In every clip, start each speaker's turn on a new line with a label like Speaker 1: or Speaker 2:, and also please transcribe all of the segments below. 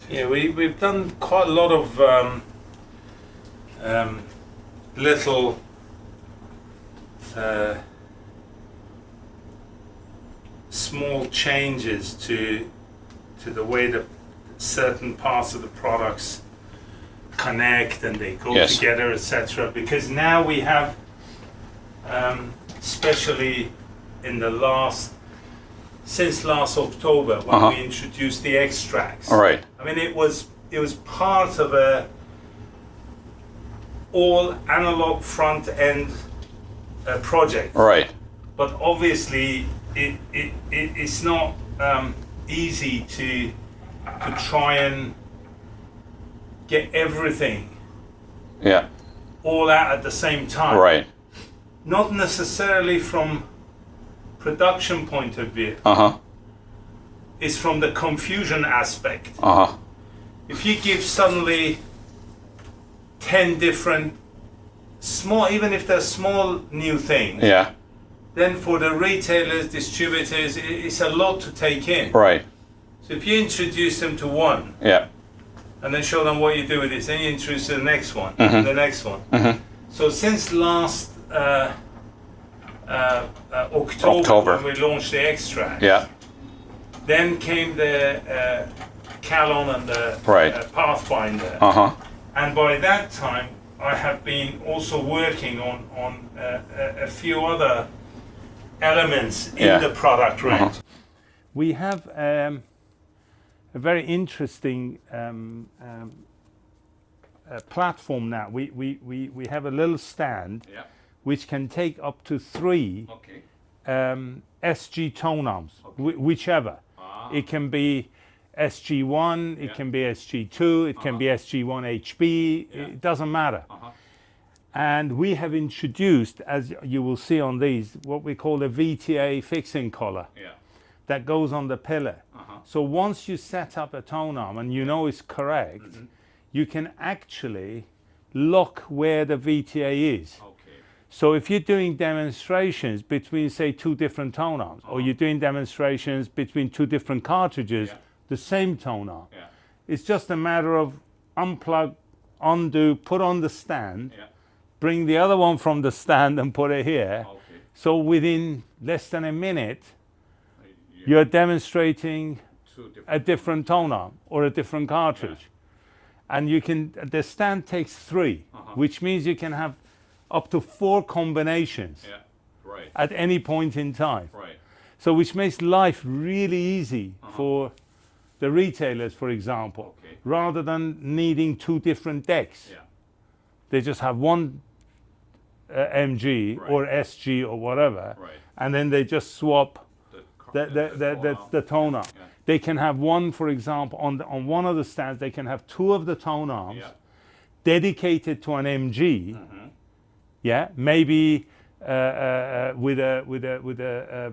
Speaker 1: Yeah, we've done quite a lot of little small changes to the way that certain parts of the products connect and they go
Speaker 2: Yes.
Speaker 1: together, etc. Because now we have, especially in the since last October when we introduced the extracts.
Speaker 2: All right.
Speaker 1: I mean, it was part of a all analog front end project.
Speaker 2: All right.
Speaker 1: But obviously, it's not easy to try and get everything
Speaker 2: Yeah.
Speaker 1: all out at the same time.
Speaker 2: Right.
Speaker 1: Not necessarily from production point of view. It's from the confusion aspect. If you give suddenly 10 different small, even if they're small new things,
Speaker 2: Yeah.
Speaker 1: then for the retailers, distributors, it's a lot to take in.
Speaker 2: Right.
Speaker 1: So if you introduce them to one
Speaker 2: Yeah.
Speaker 1: and then show them what you do with this, then you introduce the next one, and the next one. So since last October, when we launched the extract,
Speaker 2: Yeah.
Speaker 1: then came the Calon and the Pathfinder. And by that time, I have been also working on a few other elements in the product range. We have a very interesting platform now. We have a little stand which can take up to 3 SG tonearms, whichever. It can be SG-1, it can be SG-2, it can be SG-1 HB, it doesn't matter. And we have introduced, as you will see on these, what we call a VTA fixing collar that goes on the pillar. So once you set up a tonearm and you know it's correct, you can actually lock where the VTA is. So if you're doing demonstrations between, say, 2 different tonearms, or you're doing demonstrations between 2 different cartridges, the same tonearm, it's just a matter of unplug, undo, put on the stand, bring the other one from the stand and put it here. So within less than a minute, you're demonstrating a different tonearm or a different cartridge. And the stand takes 3, which means you can have up to 4 combinations at any point in time. So which makes life really easy for the retailers, for example, rather than needing 2 different decks. They just have one MG or SG or whatever, and then they just swap the tonearm. They can have one, for example, on one of the stands, they can have 2 of the tonearms dedicated to an MG. Maybe with a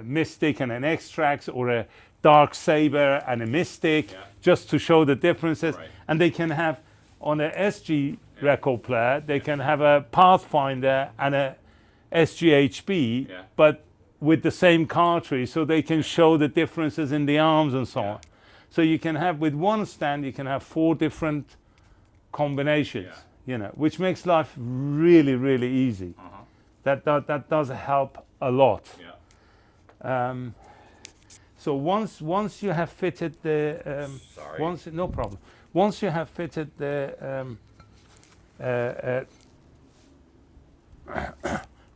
Speaker 1: Mystic and an Extrax, or a Dark Saber and a Mystic, just to show the differences. And they can have, on a SG record player, they can have a Pathfinder and a SG-HB, but with the same cartridge, so they can show the differences in the arms and so on. So you can have, with one stand, you can have 4 different combinations, which makes life really, really easy. That does help a lot. So once you have fitted the no problem. Once you have fitted the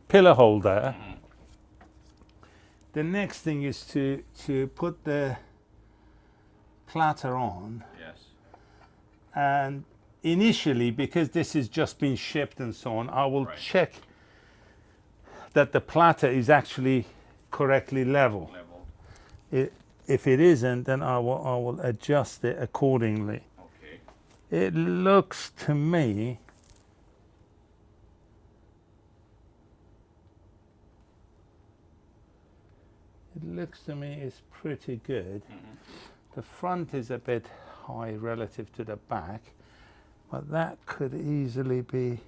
Speaker 1: pillar holder, the next thing is to put the platter on. And initially, because this has just been shipped and so on, I will check that the platter is actually correctly level. If it isn't, then I will adjust it accordingly. It looks to me it's pretty good. The front is a bit high relative to the back, but that could easily be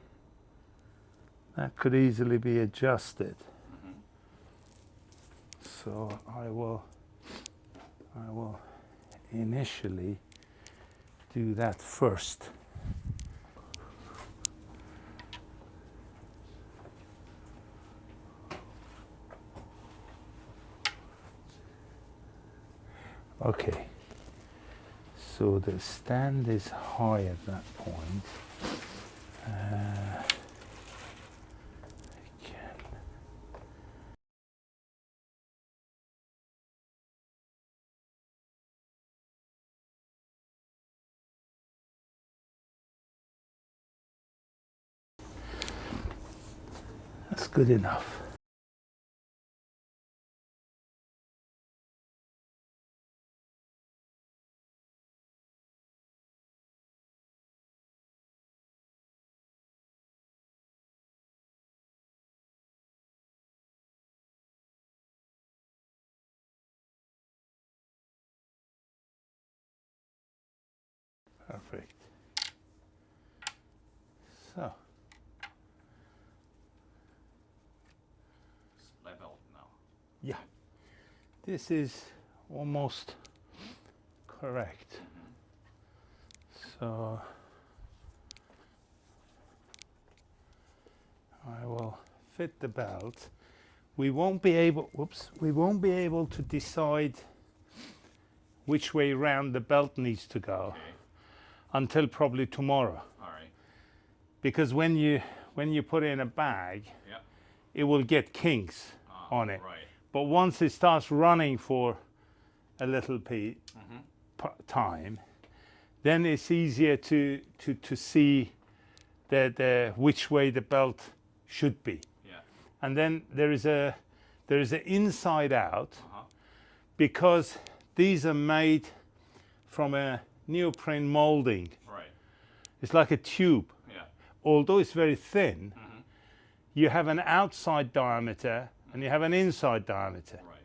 Speaker 1: adjusted. So I will initially do that first. Okay, so the stand is high at that point. That's good enough. Perfect. So.
Speaker 2: It's leveled now.
Speaker 1: Yeah. This is almost correct. So I will fit the belt. We won't be able, we won't be able to decide which way round the belt needs to go until probably tomorrow.
Speaker 2: All right.
Speaker 1: Because when you put it in a bag, it will get kinks on it.
Speaker 2: Right.
Speaker 1: But once it starts running for a little time, then it's easier to see which way the belt should be.
Speaker 2: Yeah.
Speaker 1: And then there is a inside out, because these are made from a neoprene molding.
Speaker 2: Right.
Speaker 1: It's like a tube.
Speaker 2: Yeah.
Speaker 1: Although it's very thin, you have an outside diameter and you have an inside diameter.
Speaker 2: Right.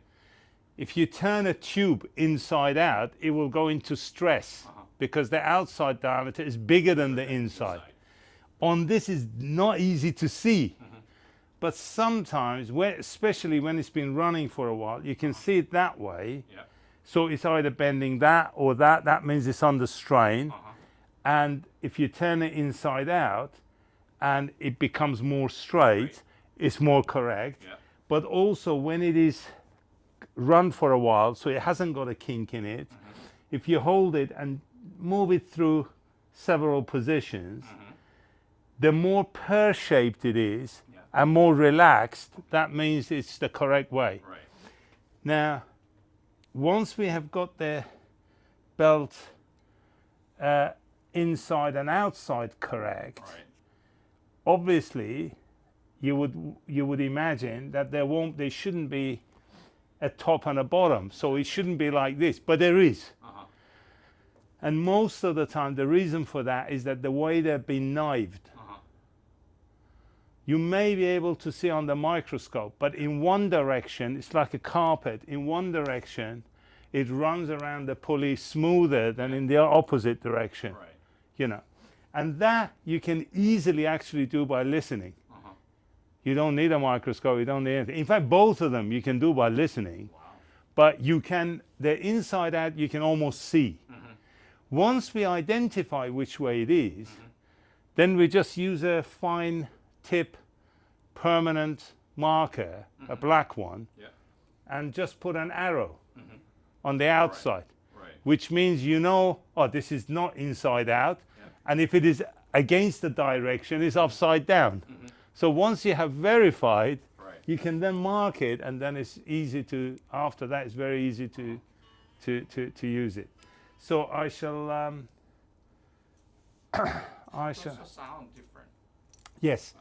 Speaker 1: If you turn a tube inside out, it will go into stress because the outside diameter is bigger than the inside. On this is not easy to see, but sometimes, especially when it's been running for a while, you can see it that way.
Speaker 2: Yeah.
Speaker 1: So it's either bending that or that. That means it's under strain. And if you turn it inside out and it becomes more straight, it's more correct.
Speaker 2: Yeah.
Speaker 1: But also when it is run for a while, so it hasn't got a kink in it, if you hold it and move it through several positions, the more pear-shaped it is and more relaxed, that means it's the correct way.
Speaker 2: Right.
Speaker 1: Now, once we have got the belt inside and outside correct, obviously you would imagine that there shouldn't be a top and a bottom, so it shouldn't be like this, but there is. And most of the time the reason for that is that the way they've been knived. You may be able to see on the microscope, but in one direction it's like a carpet. In one direction it runs around the pulley smoother than in the opposite direction.
Speaker 2: Right.
Speaker 1: You know, and that you can easily actually do by listening. You don't need a microscope, you don't need anything. In fact, both of them you can do by listening.
Speaker 2: Wow.
Speaker 1: But you can, the inside out you can almost see. Once we identify which way it is, then we just use a fine tip permanent marker, a black one, and just put an arrow on the outside, which means you know, oh, this is not inside out, and if it is against the direction, it's upside down. So once you have verified, you can then mark it, and then it's easy to, after that it's very easy to use it. So I shall I shall
Speaker 2: also sound different.
Speaker 1: Yes.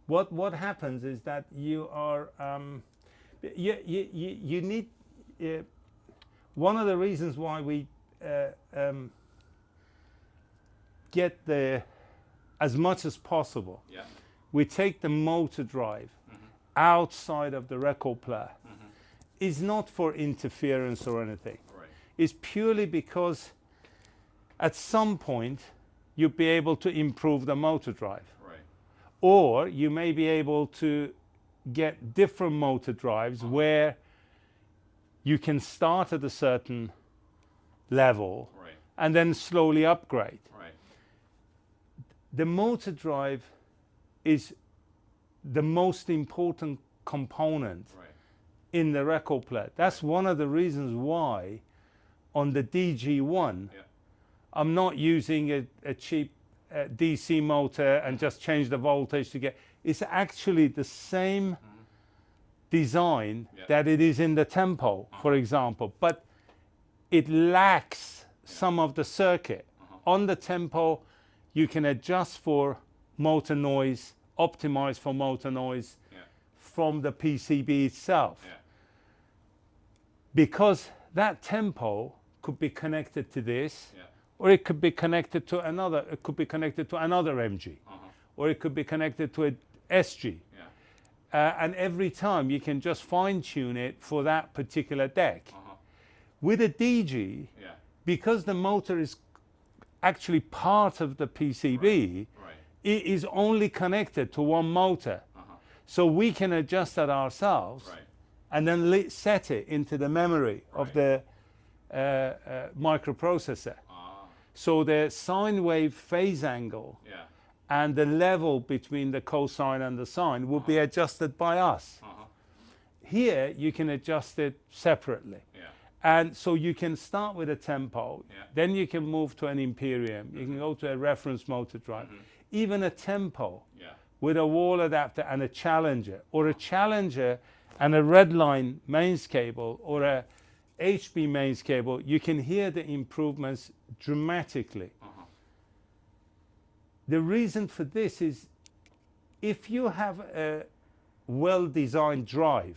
Speaker 1: What happens is that you are you need one of the reasons why we get the as much as possible.
Speaker 2: Yeah.
Speaker 1: We take the motor drive outside of the record player. Is not for interference or anything.
Speaker 2: Right.
Speaker 1: It's purely because at some point you'll be able to improve the motor drive.
Speaker 2: Right.
Speaker 1: Or you may be able to get different motor drives where you can start at a certain level, and then slowly upgrade. The motor drive is the most important component in the record player. That's one of the reasons why on the DG1 I'm not using a cheap DC motor and just change the voltage to get. It's actually the same design that it is in the Tempo, for example, but it lacks some of the circuit. On the Tempo, you can adjust for motor noise, optimize for motor noise from the PCB itself. Because that Tempo could be connected to this, or it could be connected to another. It could be connected to another MG, or it could be connected to a SG. And every time you can just fine-tune it for that particular deck. With a DG, because the motor is actually part of the PCB, it is only connected to one motor. So we can adjust that ourselves and then set it into the memory of the microprocessor. So the sine wave phase angle and the level between the cosine and the sine will be adjusted by us. Here you can adjust it separately. And so you can start with a Tempo, then you can move to an Imperium, you can go to a reference motor drive, even a Tempo with a wall adapter and a Challenger, or a Challenger and a Redline mains cable, or a HB mains cable. You can hear the improvements dramatically. The reason for this is if you have a well-designed drive,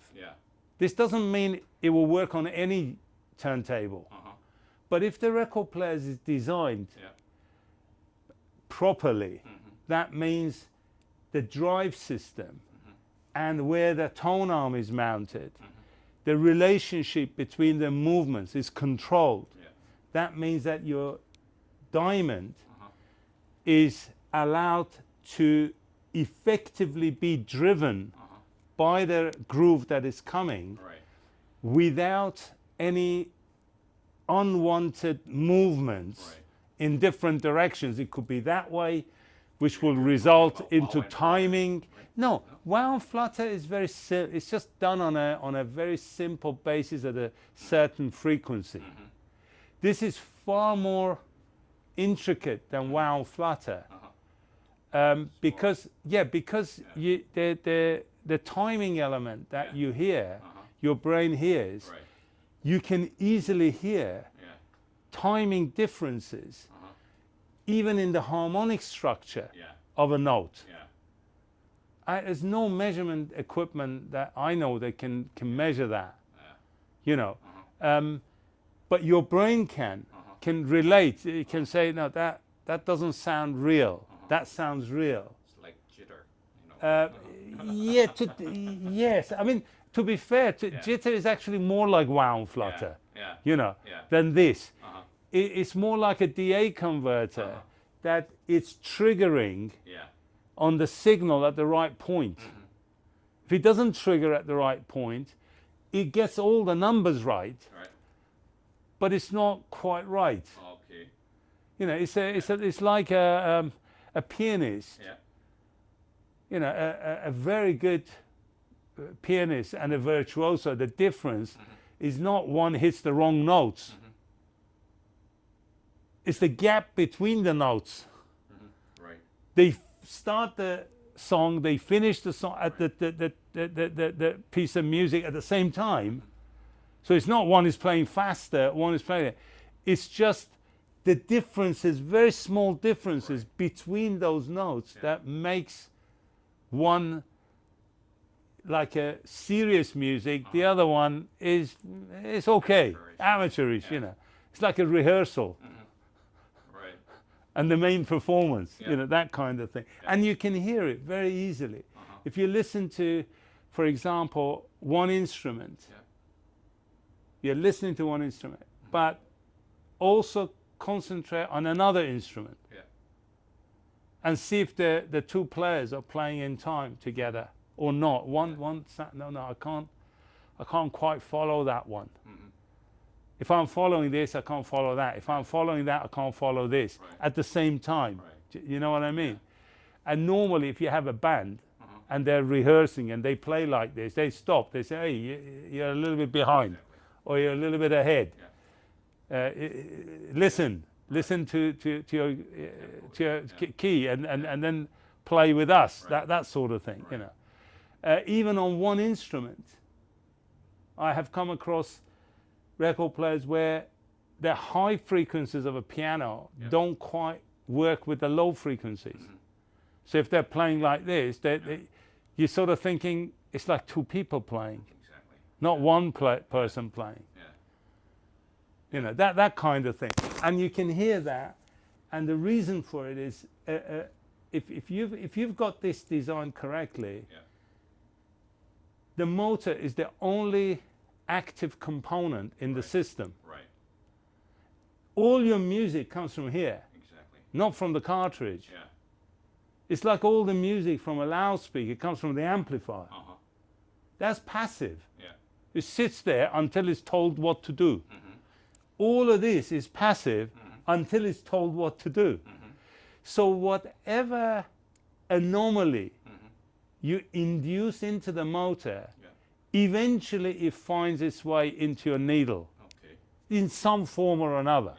Speaker 1: this doesn't mean it will work on any turntable. But if the record player is designed properly, that means the drive system and where the tone arm is mounted, the relationship between the movements is controlled. That means that your diamond is allowed to effectively be driven by the groove that is coming without any unwanted movements in different directions. It could be that way, which will result into timing. No, wow and flutter is very simple. It's just done on a very simple basis at a certain frequency. This is far more intricate than wow and flutter, because the timing element that you hear, your brain hears, you can easily hear timing differences even in the harmonic structure of a note. There's no measurement equipment that I know that can measure that, you know. But your brain can relate. It can say, no, that doesn't sound real. That sounds real.
Speaker 2: It's like jitter, you know.
Speaker 1: Yes. I mean, to be fair, jitter is actually more like wow and flutter, you know, than this. It's more like a DA converter that it's triggering on the signal at the right point. If it doesn't trigger at the right point, it gets all the numbers right, but it's not quite right. You know, it's like a pianist. You know, a very good pianist and a virtuoso. The difference is not one hits the wrong notes. It's the gap between the notes. They start the song, they finish the song at the piece of music at the same time. So it's not one is playing faster, one is playing it. It's just the differences, very small differences between those notes that makes one like a serious music, the other one is okay, amateurish, you know. It's like a rehearsal. And the main performance, you know, that kind of thing. And you can hear it very easily. If you listen to, for example, one instrument, you're listening to one instrument, but also concentrate on another instrument and see if the two players are playing in time together or not. No, I can't quite follow that one. If I'm following this, I can't follow that. If I'm following that, I can't follow this at the same time. You know what I mean? And normally, if you have a band and they're rehearsing and they play like this, they stop. They say, hey, you're a little bit behind or you're a little bit ahead. Listen to your key and then play with us, that sort of thing, you know. Even on one instrument, I have come across record players where the high frequencies of a piano don't quite work with the low frequencies. So if they're playing like this, you're sort of thinking it's like two people playing, not one person playing. You know, that kind of thing. And you can hear that. And the reason for it is if you've got this designed correctly, the motor is the only active component in the system. All your music comes from here, not from the cartridge. It's like all the music from a loudspeaker comes from the amplifier. That's passive. It sits there until it's told what to do. All of this is passive until it's told what to do. So whatever anomaly you induce into the motor, eventually it finds its way into your needle in some form or another.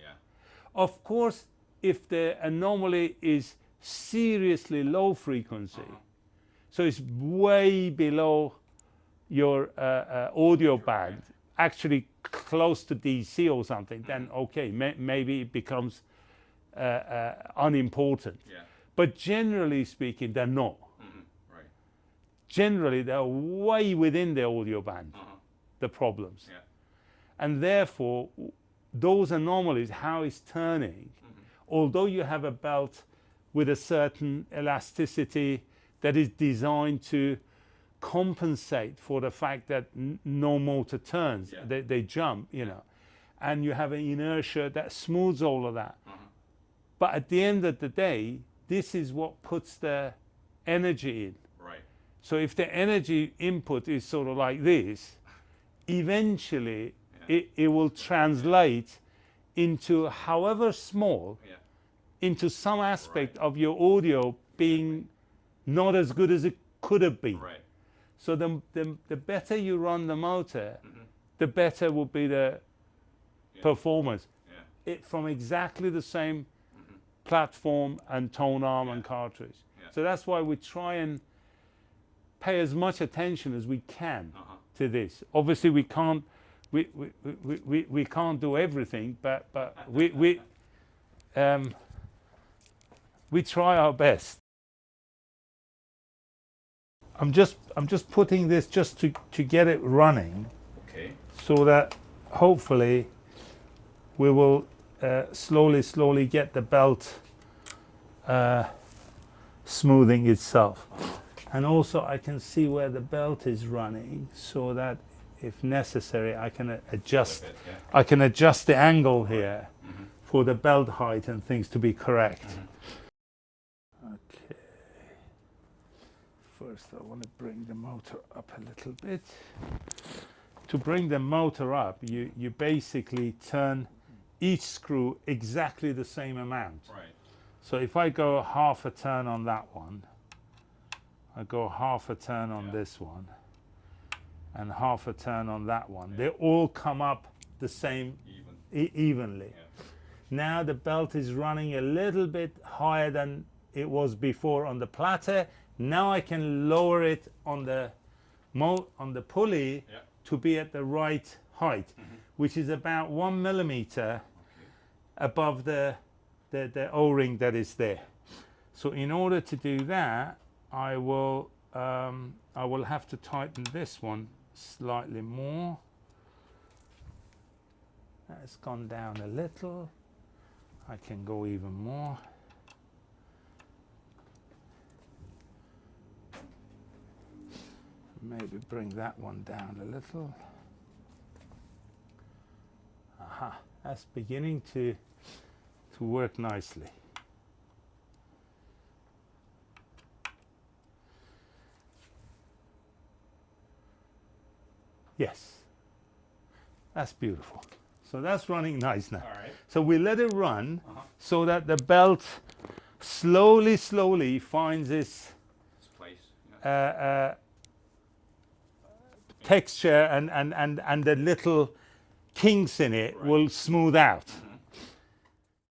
Speaker 1: Of course, if the anomaly is seriously low frequency, so it's way below your audio band, actually close to DC or something, then okay, maybe it becomes unimportant. But generally speaking, they're not. Generally, they're way within the audio band, the problems. And therefore, those anomalies, how it's turning, although you have a belt with a certain elasticity that is designed to compensate for the fact that no motor turns, they jump, you know, and you have an inertia that smooths all of that. But at the end of the day, this is what puts the energy in. So if the energy input is sort of like this, eventually it will translate into, however small, into some aspect of your audio being not as good as it could have been. So the better you run the motor, the better will be the performance. It from exactly the same platform and tone arm and cartridge. So that's why we try and pay as much attention as we can to this. Obviously, we can't do everything, but we try our best. I'm just putting this just to get it running, so that hopefully we will slowly get the belt smoothing itself. And also I can see where the belt is running, so that if necessary I can adjust the angle here for the belt height and things to be correct. Okay. First I want to bring the motor up a little bit. To bring the motor up, you basically turn each screw exactly the same amount. So if I go half a turn on that one, I go half a turn on this one, and half a turn on that one. They all come up the same evenly. Now the belt is running a little bit higher than it was before on the platter. Now I can lower it on the pulley to be at the right height, which is about 1 millimeter above the O-ring that is there. So in order to do that, I will have to tighten this one slightly more. That's gone down a little. I can go even more. Maybe bring that one down a little. Aha, that's beginning to work nicely. Yes, that's beautiful. So that's running nice now.
Speaker 2: All right.
Speaker 1: So we let it run so that the belt slowly finds its
Speaker 2: place.
Speaker 1: texture and the little kinks in it will smooth out.